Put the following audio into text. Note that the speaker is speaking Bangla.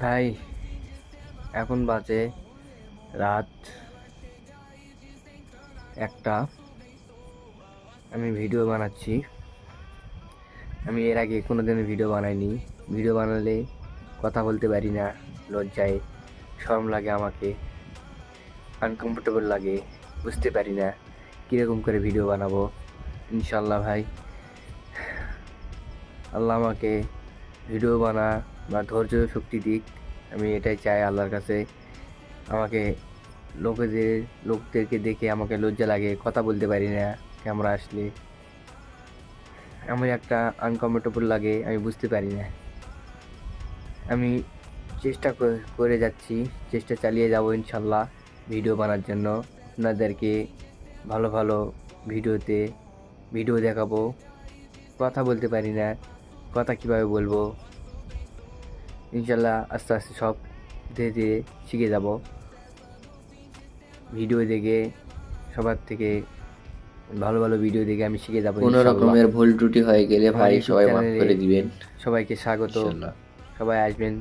ভাই, এখন বাজে রাত 1টা। আমি ভিডিও বানাচ্ছি। আমি এর আগে কোনোদিনও ভিডিও বানাইনি। ভিডিও বানালে কথা বলতে পারি না, লজ্জায় শরম লাগে, আমাকে আনকমফোর্টেবল লাগে, বুঝতে পারি না কীরকম করে ভিডিও বানাবো। ইনশাল্লাহ ভাই, আল্লাহ আমাকে ভিডিও বানা বা ধৈর্য শক্তি দিক। আমি এটাই চাই আল্লাহর কাছে। আমাকে লোকদেরকে দেখে আমাকে লজ্জা লাগে, কথা বলতে পারি না ক্যামেরা আসলে। আমার একটা আনকমফোর্টেবল লাগে, আমি বুঝতে পারি না। আমি চেষ্টা করে যাচ্ছি, চেষ্টা চালিয়ে যাব ইনশাল্লাহ ভিডিও বানার জন্য। আপনাদেরকে ভালো ভালো ভিডিও দেখাবো। কথা বলতে পারি না, কথা কিভাবে বলবো। ইনশাল্লাহ আস্তে আস্তে সব ধীরে ধীরে শিখে যাব। ভিডিও দেখে সবার থেকে ভালো ভালো ভিডিও দেখে আমি শিখে যাবো কোনো ইনশাল্লাহ। রকমের ভুল ত্রুটি হয়ে গেলে আমার ভাই ইউটিউব সবাই মাফ চ্যানেলে করে দিবেন সবাইকে স্বাগত। ইনশাল্লাহ। সবাই আসবেন।